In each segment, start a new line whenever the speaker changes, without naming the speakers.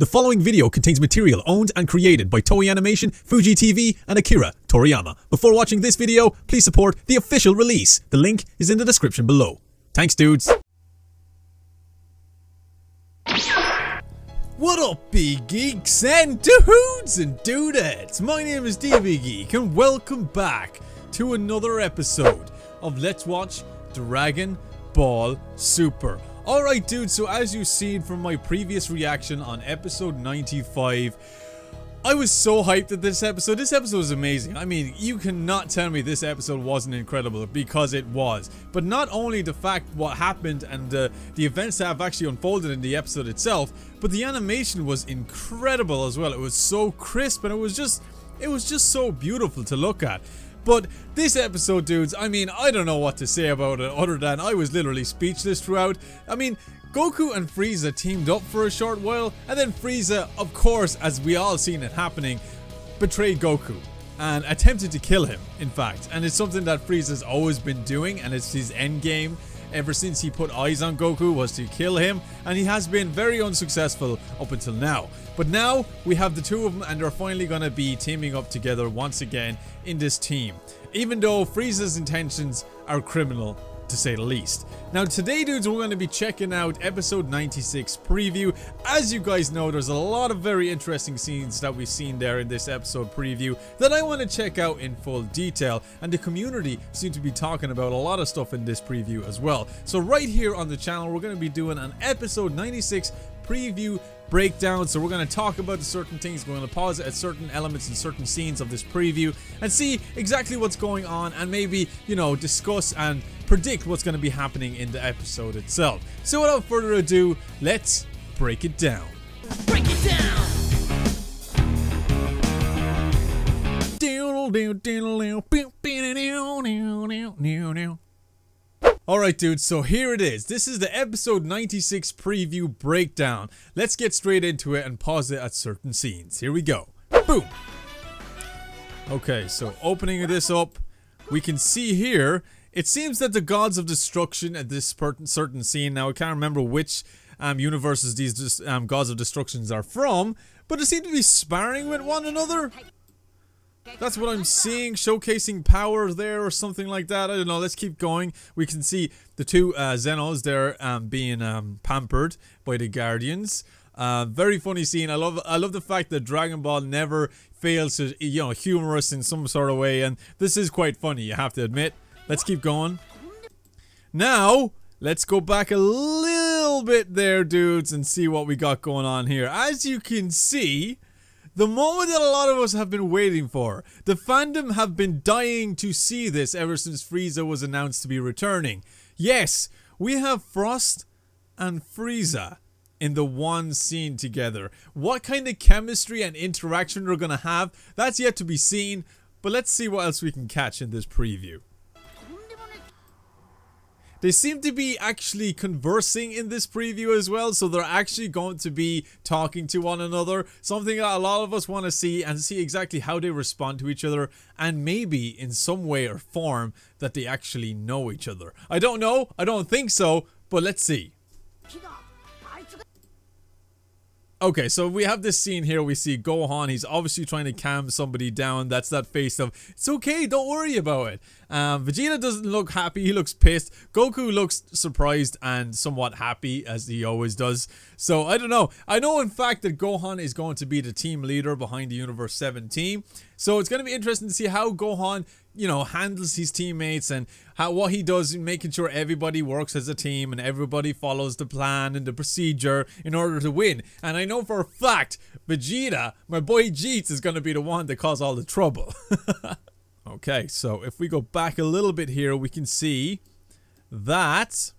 The following video contains material owned and created by Toei Animation, Fuji TV, and Akira Toriyama. Before watching this video, please support the official release. The link is in the description below. Thanks, dudes. What up, big geeks and dudes and dudettes? My name is DB Geek and welcome back to another episode of Let's Watch Dragon Ball Super. Alright dudes, so as you've seen from my previous reaction on episode 95, I was so hyped at this episode. This episode was amazing. I mean, you cannot tell me this episode wasn't incredible, because it was. But not only the fact what happened and the events that have actually unfolded in the episode itself, but the animation was incredible as well. It was so crisp and it was just so beautiful to look at. But this episode, dudes, I mean, I don't know what to say about it other than I was literally speechless throughout. I mean, Goku and Frieza teamed up for a short while, and then Frieza, of course, as we all seen it happening, betrayed Goku and attempted to kill him, in fact. And it's something that Frieza's always been doing, and it's his end game ever since he put eyes on Goku, was to kill him, and he has been very unsuccessful up until now. But now we have the two of them and they're finally going to be teaming up together once again in this team, even though Frieza's intentions are criminal to say the least. Now today, dudes, we're going to be checking out episode 96 preview. As you guys know, there's a lot of very interesting scenes that we've seen there in this episode preview that I want to check out in full detail, and the community seems to be talking about a lot of stuff in this preview as well. So right here on the channel, we're going to be doing an episode 96 preview breakdown. So we're going to talk about the certain things, we're going to pause at certain elements and certain scenes of this preview and see exactly what's going on, and maybe, you know, discuss and predict what's going to be happening in the episode itself. So without further ado, let's break it down. Break it down. Alright dudes, so here it is. This is the episode 96 preview breakdown. Let's get straight into it and pause it at certain scenes. Here we go. Boom! Okay, so opening this up, we can see here, it seems that the gods of destruction at this certain scene, now I can't remember which universes these gods of destructions are from, but they seem to be sparring with one another. That's what I'm seeing, showcasing power there or something like that. I don't know, let's keep going. We can see the two Zenos there being pampered by the Guardians. Very funny scene. I love the fact that Dragon Ball never fails to, you know, humor us in some sort of way, and this is quite funny, you have to admit. Let's keep going. Now, let's go back a little bit there, dudes, and see what we got going on here. As you can see, the moment that a lot of us have been waiting for. The fandom have been dying to see this ever since Frieza was announced to be returning. Yes, we have Frost and Frieza in the one scene together. What kind of chemistry and interaction they're gonna have, that's yet to be seen, but let's see what else we can catch in this preview. They seem to be actually conversing in this preview as well, so they're actually going to be talking to one another. Something that a lot of us want to see, and see exactly how they respond to each other, and maybe in some way or form that they actually know each other. I don't know, I don't think so, but let's see. Okay, so we have this scene here. We see Gohan. He's obviously trying to calm somebody down. That's that face of, it's okay, don't worry about it. Vegeta doesn't look happy. He looks pissed. Goku looks surprised and somewhat happy, as he always does. So, I don't know. I know, in fact, that Gohan is going to be the team leader behind the Universe 7 team. So, it's going to be interesting to see how Gohan, you know, handles his teammates and what he does in making sure everybody works as a team and everybody follows the plan and the procedure in order to win. And I know for a fact, Vegeta, my boy Jeets, is going to be the one that caused all the trouble. Okay, so if we go back a little bit here, we can see that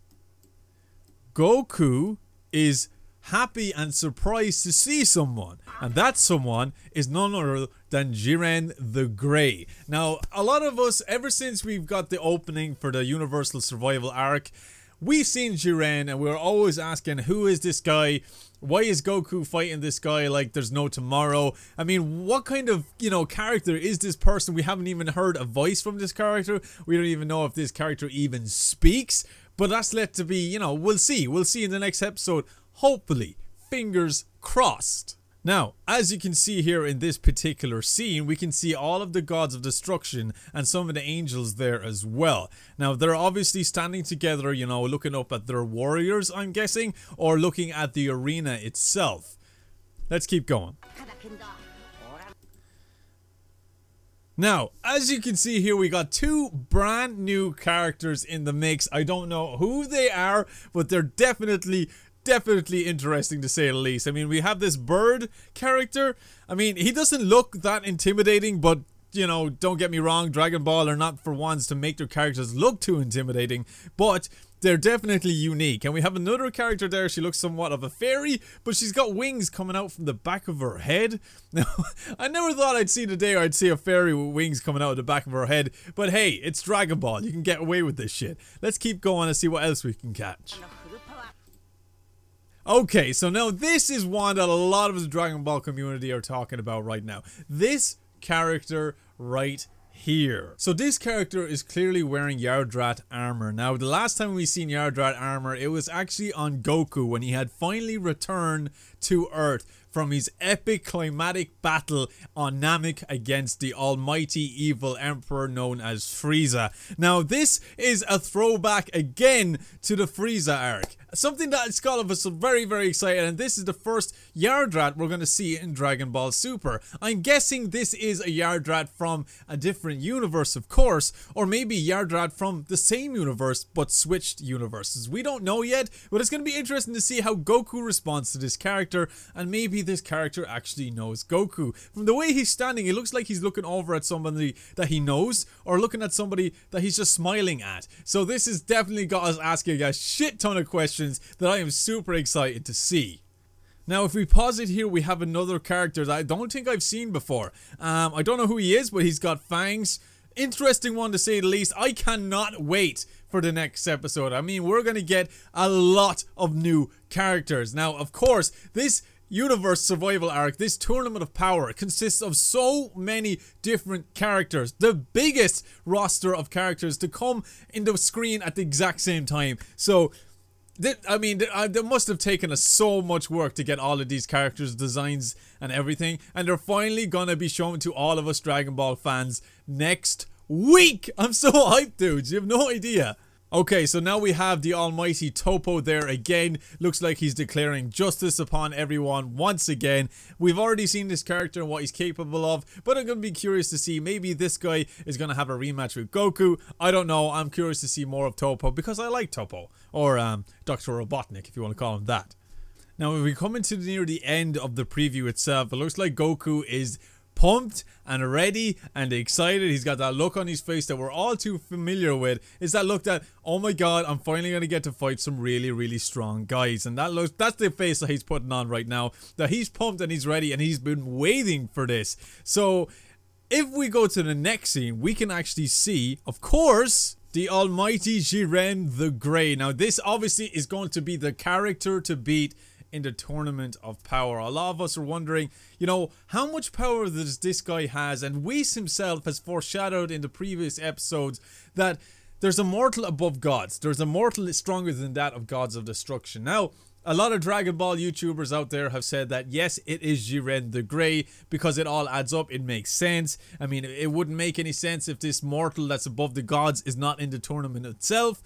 Goku is happy and surprised to see someone, and that someone is none other than Jiren the Grey. Now, a lot of us, ever since we've got the opening for the Universal Survival arc, we've seen Jiren and we're always asking, who is this guy? Why is Goku fighting this guy like there's no tomorrow? I mean, what kind of, you know, character is this person? We haven't even heard a voice from this character. We don't even know if this character even speaks. But that's left to be, you know, we'll see. We'll see in the next episode. Hopefully. Fingers crossed. Now, as you can see here in this particular scene, we can see all of the gods of destruction and some of the angels there as well. Now, they're obviously standing together, you know, looking up at their warriors, I'm guessing, or looking at the arena itself. Let's keep going. Now, as you can see here, we got two brand new characters in the mix. I don't know who they are, but they're definitely interesting to say the least. I mean, we have this bird character. I mean, he doesn't look that intimidating, but you know, don't get me wrong, Dragon Ball are not for ones to make their characters look too intimidating, but they're definitely unique. And we have another character there. She looks somewhat of a fairy, but she's got wings coming out from the back of her head. Now, I never thought I'd see the day where I'd see a fairy with wings coming out of the back of her head, but hey, it's Dragon Ball. You can get away with this shit. Let's keep going and see what else we can catch. Okay, so now this is one that a lot of the Dragon Ball community are talking about right now. This character right here. So this character is clearly wearing Yardrat armor. Now, the last time we seen Yardrat armor, it was actually on Goku when he had finally returned to Earth from his epic climatic battle on Namek against the almighty evil emperor known as Frieza. Now, this is a throwback again to the Frieza arc. Something that is all of us are very, very excited, and this is the first Yardrat we're going to see in Dragon Ball Super. I'm guessing this is a Yardrat from a different universe, of course, or maybe Yardrat from the same universe but switched universes. We don't know yet, but it's going to be interesting to see how Goku responds to this character, and maybe this character actually knows Goku. From the way he's standing, it looks like he's looking over at somebody that he knows, or looking at somebody that he's just smiling at. So this has definitely got us asking a shit ton of questions that I am super excited to see. Now, if we pause it here, we have another character that I don't think I've seen before. I don't know who he is, but he's got fangs. Interesting one to say the least. I cannot wait for the next episode. I mean, we're going to get a lot of new characters. Now, of course, this universe survival arc, this tournament of power, consists of so many different characters. The biggest roster of characters to come in the screen at the exact same time. So I mean, they must have taken us so much work to get all of these characters' designs and everything, and they're finally gonna be shown to all of us Dragon Ball fans next week. I'm so hyped, dudes. You have no idea. Okay, so now we have the almighty Toppo there again. Looks like he's declaring justice upon everyone once again. We've already seen this character and what he's capable of, but I'm going to be curious to see. Maybe this guy is going to have a rematch with Goku. I don't know. I'm curious to see more of Toppo because I like Toppo. Or Dr. Robotnik, if you want to call him that. Now, if we come into near the end of the preview itself, it looks like Goku is pumped and ready and excited. He's got that look on his face that we're all too familiar with. It's that look that, oh my god, I'm finally going to get to fight some really, really strong guys. And that's the face that he's putting on right now. That he's pumped and he's ready and he's been waiting for this. So if we go to the next scene, we can actually see, of course, the almighty Jiren the Grey. Now this obviously is going to be the character to beat in the tournament of power. A lot of us are wondering, you know, how much power does this guy has? And Whis himself has foreshadowed in the previous episodes that there's a mortal above gods. There's a mortal stronger than that of gods of destruction. Now, a lot of Dragon Ball YouTubers out there have said that yes, it is Jiren the Grey because it all adds up. It makes sense. I mean, it wouldn't make any sense if this mortal that's above the gods is not in the tournament itself.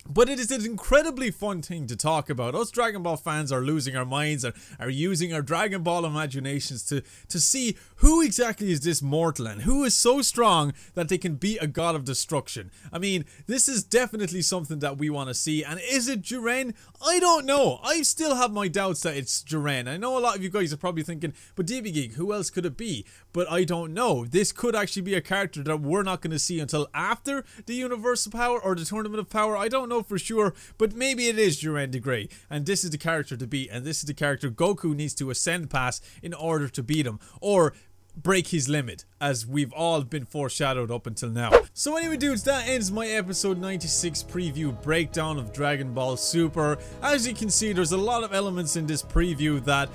But it is an incredibly fun thing to talk about. Us Dragon Ball fans are losing our minds and are using our Dragon Ball imaginations to see who exactly is this mortal and who is so strong that they can beat a god of destruction. I mean, this is definitely something that we want to see. And is it Jiren? I don't know. I still have my doubts that it's Jiren. I know a lot of you guys are probably thinking, but DB Geek, who else could it be? But I don't know. This could actually be a character that we're not going to see until after the Universe of Power or the Tournament of Power. I don't know for sure, but maybe it is Jiren the Grey, and this is the character to beat, and this is the character Goku needs to ascend past in order to beat him, or break his limit, as we've all been foreshadowed up until now. So anyway, dudes, that ends my episode 96 preview breakdown of Dragon Ball Super. As you can see, there's a lot of elements in this preview that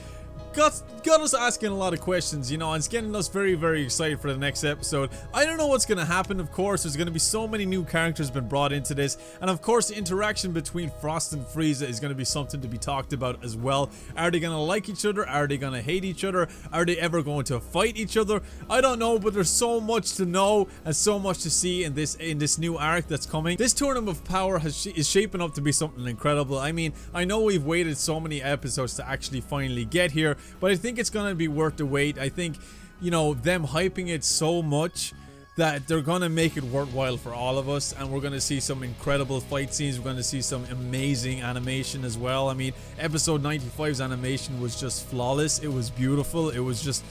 got us asking a lot of questions, you know, and it's getting us very, very excited for the next episode. I don't know what's going to happen. Of course, there's going to be so many new characters been brought into this, and of course the interaction between Frost and Frieza is going to be something to be talked about as well. Are they going to like each other? Are they going to hate each other? Are they ever going to fight each other? I don't know, but there's so much to know and so much to see in this new arc that's coming. This Tournament of Power is shaping up to be something incredible. I mean, I know we've waited so many episodes to actually finally get here, but I think it's going to be worth the wait. I think, you know, them hyping it so much that they're going to make it worthwhile for all of us, and we're going to see some incredible fight scenes. We're going to see some amazing animation as well. I mean, episode 95's animation was just flawless. It was beautiful. It was just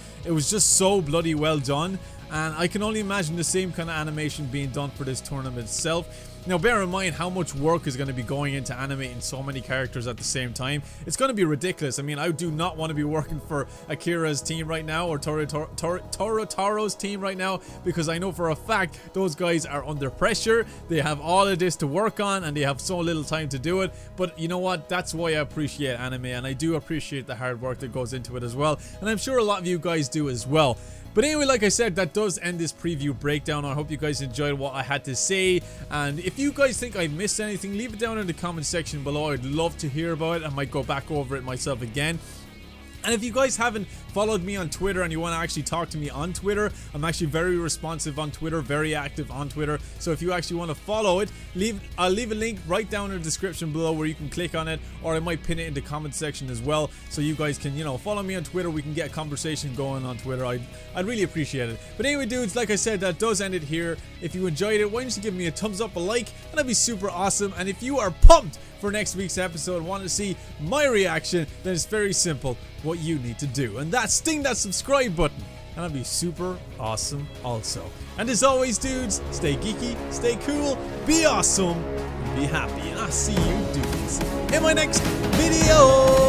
so bloody well done, and I can only imagine the same kind of animation being done for this tournament itself. Now, bear in mind how much work is going to be going into animating so many characters at the same time. It's going to be ridiculous. I mean, I do not want to be working for Akira's team right now, or Torotaro's team right now, because I know for a fact those guys are under pressure. They have all of this to work on, and they have so little time to do it. But you know what? That's why I appreciate anime, and I do appreciate the hard work that goes into it as well. And I'm sure a lot of you guys do as well. But anyway, like I said, that does end this preview breakdown. I hope you guys enjoyed what I had to say. And if you guys think I missed anything, leave it down in the comment section below. I'd love to hear about it. I might go back over it myself again. And if you guys haven't followed me on Twitter and you want to actually talk to me on Twitter, I'm actually very responsive on Twitter, very active on Twitter. So if you actually want to follow it, I'll leave a link right down in the description below where you can click on it, or I might pin it in the comment section as well, so you guys can, you know, follow me on Twitter. We can get a conversation going on Twitter. I'd really appreciate it. But anyway, dudes, like I said, that does end it here. If you enjoyed it, why don't you give me a thumbs up, a like, and that'd be super awesome. And if you are pumped for next week's episode and want to see my reaction, then it's very simple what you need to do, and that's sting that subscribe button, and that'd be super awesome also. And as always, dudes, stay geeky, stay cool, be awesome, and be happy, and I'll see you dudes in my next video.